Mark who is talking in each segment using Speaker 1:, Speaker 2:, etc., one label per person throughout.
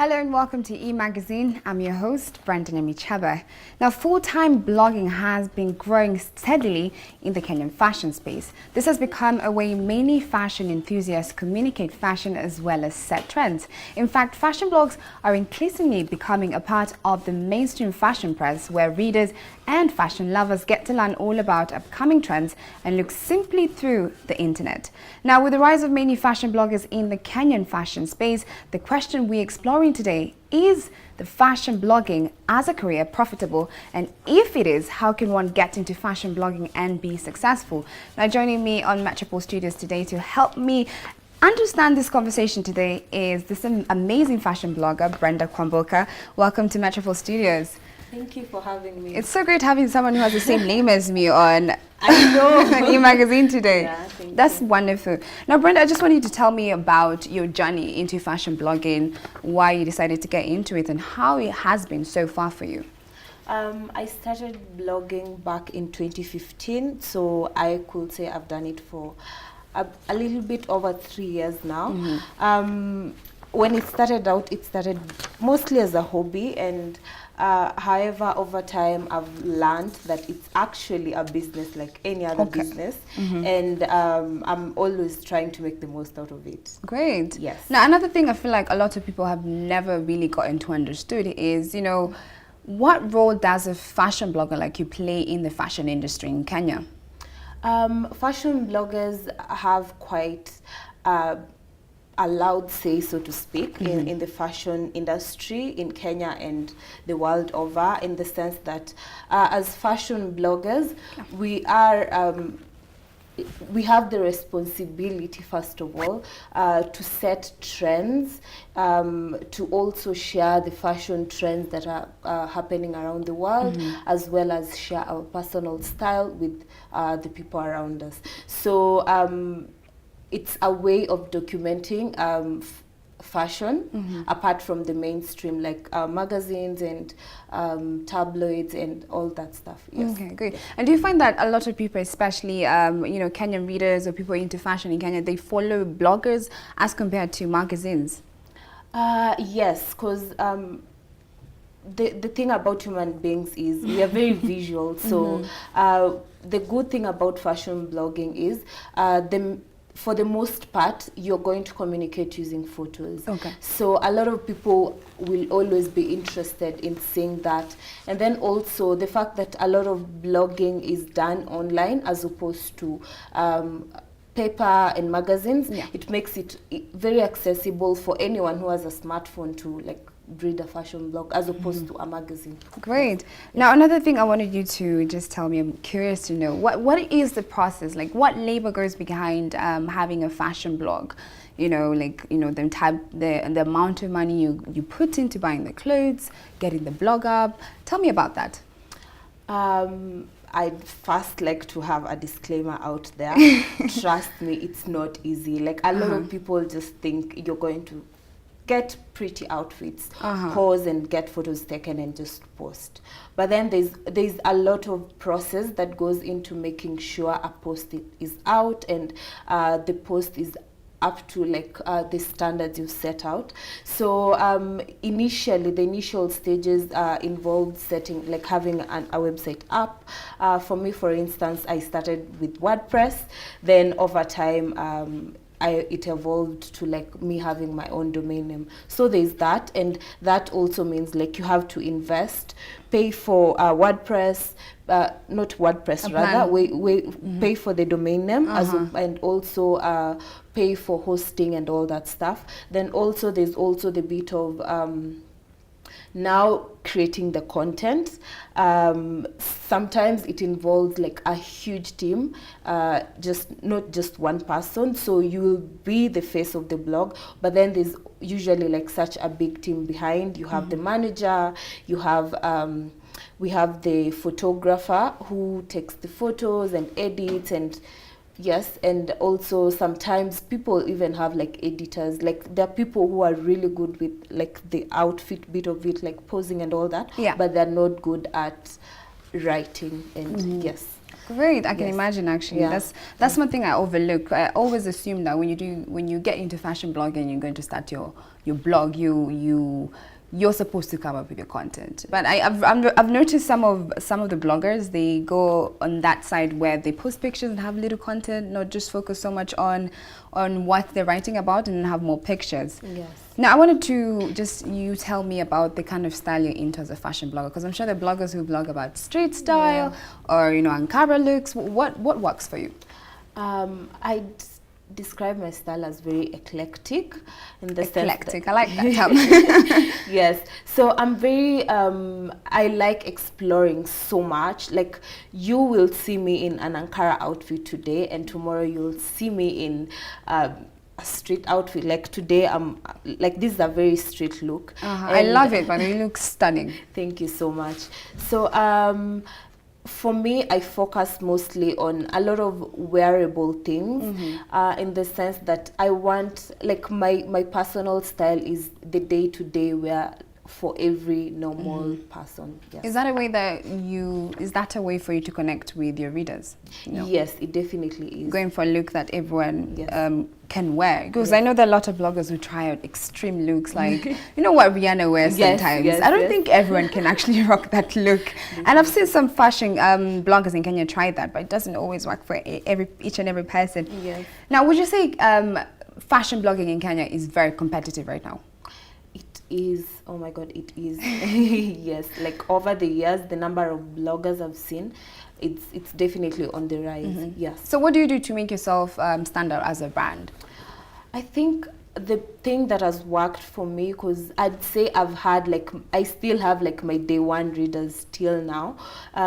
Speaker 1: Hello and welcome to E-Magazine. I'm your host, Brenda. Now, full-time blogging has been growing steadily in the Kenyan fashion space. This has become a way many fashion enthusiasts communicate fashion as well as set trends. In fact, fashion blogs are increasingly becoming a part of the mainstream fashion press, where readers and fashion lovers get to learn all about upcoming trends and look simply through the internet. Now, with the rise of many fashion bloggers in the Kenyan fashion space, the question we're exploring today is the fashion blogging as a career profitable, and if it is, how can one get into fashion blogging and be successful? Now, joining me on Metropole Studios today to help me understand this conversation today is this amazing fashion blogger, Brenda Kwamboka. Welcome to Metropole Studios.
Speaker 2: Thank you for having me.
Speaker 1: It's so great having someone who has the same name as me on
Speaker 2: I know.
Speaker 1: E-Magazine today.
Speaker 2: Yeah,
Speaker 1: That's wonderful. Now, Brenda, I just want you to tell me about your journey into fashion blogging, why you decided to get into it, and how it has been so far for you.
Speaker 2: I started blogging back in 2015, so I could say I've done it for a little bit over 3 years now. When it started out, it started mostly as a hobby, and however, over time, I've learned that it's actually a business like any other business, and I'm always trying to make the most out of it.
Speaker 1: Great.
Speaker 2: Yes.
Speaker 1: Now, another thing I feel like a lot of people have never really gotten to understood is, you know, what role does a fashion blogger like you play in the fashion industry in Kenya?
Speaker 2: Fashion bloggers have quite a loud say, so to speak, in the fashion industry in Kenya and the world over, in the sense that as fashion bloggers, we have the responsibility, first of all, to set trends, to also share the fashion trends that are happening around the world, as well as share our personal style with the people around us. So it's a way of documenting fashion apart from the mainstream, like magazines and tabloids and all that stuff. Yes.
Speaker 1: Okay, great. Yes. And do you find that a lot of people, especially you know, Kenyan readers or people into fashion in Kenya, they follow bloggers as compared to magazines?
Speaker 2: Yes, because the thing about human beings is we are very visual. So the good thing about fashion blogging is for the most part, you're going to communicate using photos. Okay. So a lot of people will always be interested in seeing that. And then also the fact that a lot of blogging is done online as opposed to paper and magazines, it makes it very accessible for anyone who has a smartphone to like read a fashion blog as opposed to a magazine.
Speaker 1: Great. Now, another thing I wanted you to just tell me, I'm curious to know, what is the process? Like, what labor goes behind having a fashion blog? You know, like, you know, the amount of money you put into buying the clothes, getting the blog up. Tell me about that.
Speaker 2: I'd first like to have a disclaimer out there. Trust me, it's not easy. Like, a lot of people just think you're going to get pretty outfits, pose and get photos taken and just post. But then there's a lot of process that goes into making sure a post is out and the post is up to like the standards you set out. So initially, the initial stages involved setting, like having a website up. For me, for instance, I started with WordPress. Then over time, it evolved to like me having my own domain name. So there's that, and that also means like you have to invest, pay for WordPress, not WordPress rather, pay for the domain name and also pay for hosting and all that stuff. Then also there's also the bit of now creating the content. Sometimes it involves like a huge team, not just one person. So you will be the face of the blog, but then there's usually like such a big team behind. You have the manager, you have we have the photographer who takes the photos and edits, and yes, and also sometimes people even have like editors. Like, there are people who are really good with like the outfit bit of it, like posing and all that, but they're not good at writing and yes.
Speaker 1: Great, I can imagine actually.
Speaker 2: Yeah.
Speaker 1: That's one thing I overlook. I always assume that when you get into fashion blogging, you're going to start your blog. You're supposed to come up with your content. But I've noticed some of the bloggers, they go on that side where they post pictures and have little content, not just focus so much on what they're writing about and have more pictures.
Speaker 2: Yes.
Speaker 1: Now, I wanted to just you tell me about the kind of style you're into as a fashion blogger, because I'm sure there are bloggers who blog about street style or Ankara looks. What works for you?
Speaker 2: I'd describe my style as very eclectic in the
Speaker 1: Eclectic,
Speaker 2: sense that,
Speaker 1: I like that term.
Speaker 2: yes, so I'm very I like exploring so much. Like, you will see me in an Ankara outfit today, and tomorrow you'll see me in a street outfit. Like today, I'm like, this is a very street look.
Speaker 1: I love it, but it looks stunning.
Speaker 2: Thank you so much. So for me, I focus mostly on a lot of wearable things, in the sense that I want, like, my personal style is the day-to-day wear for every normal person. Yes.
Speaker 1: Is that a way for you to connect with your readers?
Speaker 2: Yes, it definitely is.
Speaker 1: Going for a look that everyone can wear, because I know there are a lot of bloggers who try out extreme looks, like what Rihanna wears sometimes. I don't think everyone can actually rock that look. And I've seen some fashion bloggers in Kenya try that, but it doesn't always work for each and every person.
Speaker 2: Yes.
Speaker 1: Now, would you say fashion blogging in Kenya is very competitive right now?
Speaker 2: It is. Oh my God, it is. Yes, like over the years, the number of bloggers I've seen, it's definitely on the rise. Yes.
Speaker 1: So what do you do to make yourself stand out as a brand?
Speaker 2: I think the thing that has worked for me, because I'd say I still have like my day one readers till now,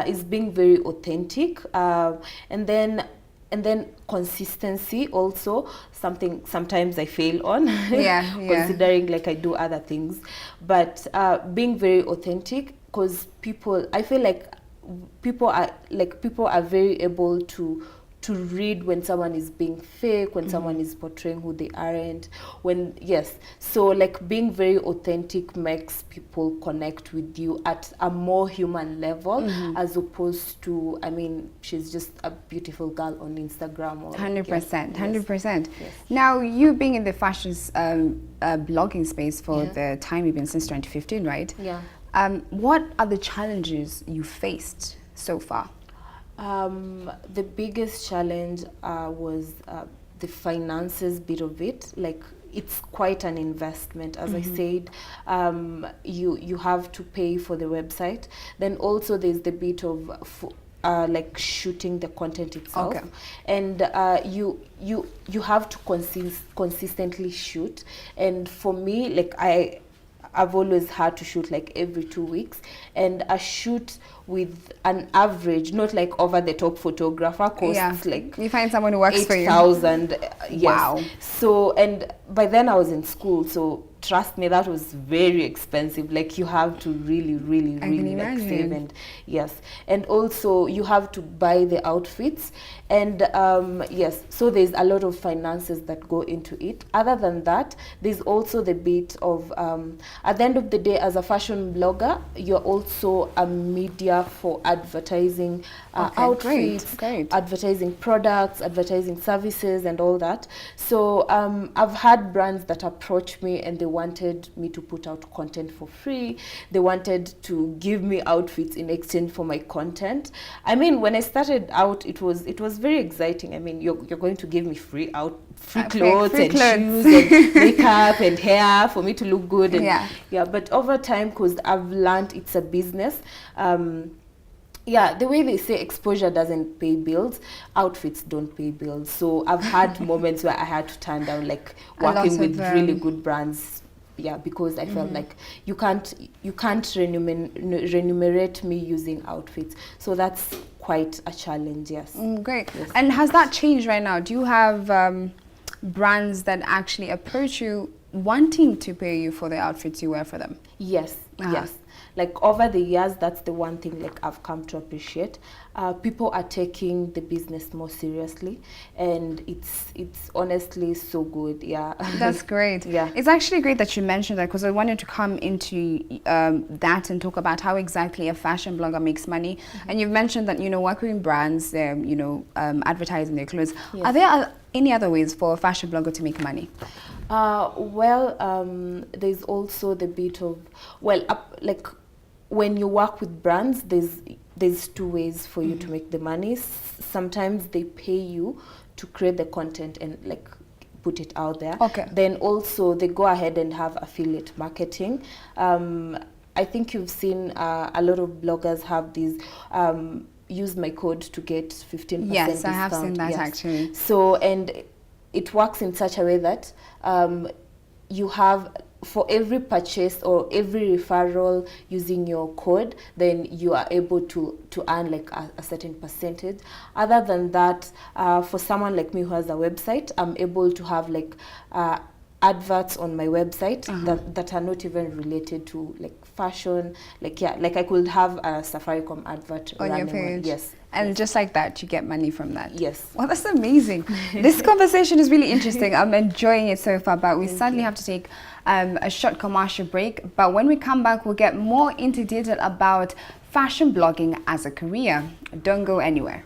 Speaker 2: is being very authentic, and then consistency, also something sometimes I fail on. Considering like I do other things, but being very authentic, because I feel like people are very able to read when someone is being fake, when someone is portraying who they aren't, so like being very authentic makes people connect with you at a more human level, as opposed to, I mean, she's just a beautiful girl on Instagram.
Speaker 1: 100%. Now, you being in the fashion blogging space for the time you've been, since 2015, right? What are the challenges you faced so far?
Speaker 2: The biggest challenge was the finances bit of it. Like, it's quite an investment, as I said. You have to pay for the website. Then also there's the bit of like shooting the content itself, and you have to consistently shoot. And for me, like, I've always had to shoot like every 2 weeks, and a shoot with an average, not like over the top photographer, costs like
Speaker 1: you find someone who works for you.
Speaker 2: 8,000.
Speaker 1: Wow.
Speaker 2: So, and by then I was in school, so trust me, that was very expensive. Like, you have to really like save, and and also you have to buy the outfits, and so there's a lot of finances that go into it. Other than that, there's also the bit of at the end of the day, as a fashion blogger, you're also a media for advertising outfits, advertising products, advertising services, and all that. So I've had brands that approach me and they wanted me to put out content for free. They wanted to give me outfits in exchange for my content. I mean, when I started out, it was very exciting. I mean, you're going to give me free clothes and shoes and makeup and hair for me to look good. And but over time, because I've learned it's a business, the way they say exposure doesn't pay bills, outfits don't pay bills. So I've had moments where I had to turn down, like, working with really good brands, because I felt like you can't remunerate me using outfits. So that's quite a challenge.
Speaker 1: Great. And has that changed right now? Do you have brands that actually approach you wanting to pay you for the outfits you wear for them.
Speaker 2: Yes,
Speaker 1: Uh-huh.
Speaker 2: yes. Like over the years, that's the one thing like I've come to appreciate. People are taking the business more seriously, and it's honestly so good. Yeah,
Speaker 1: That's great.
Speaker 2: Yeah.
Speaker 1: It's actually great that you mentioned that, because I wanted to come into that and talk about how exactly a fashion blogger makes money. And you've mentioned that, you know, working with brands, you know, advertising their clothes.
Speaker 2: Yes.
Speaker 1: Are there any other ways for a fashion blogger to make money?
Speaker 2: There's also the bit of, like when you work with brands, there's two ways for you to make the money. Sometimes they pay you to create the content and like put it out there.
Speaker 1: Okay.
Speaker 2: Then also they go ahead and have affiliate marketing. I think you've seen a lot of bloggers have these use my code to get 15%
Speaker 1: Yes,
Speaker 2: discount.
Speaker 1: I have seen that actually.
Speaker 2: So, and it works in such a way that you have, for every purchase or every referral using your code, then you are able to earn like a certain percentage. Other than that, for someone like me who has a website, I'm able to have like adverts on my website that are not even related to like fashion. Like, yeah, like I could have a Safaricom advert
Speaker 1: On your
Speaker 2: running
Speaker 1: page.
Speaker 2: yes.
Speaker 1: And just like that, you get money from that.
Speaker 2: Yes.
Speaker 1: Well, that's amazing. This conversation is really interesting. I'm enjoying it so far, but we sadly have to take a short commercial break. But when we come back, we'll get more into detail about fashion blogging as a career. Don't go anywhere.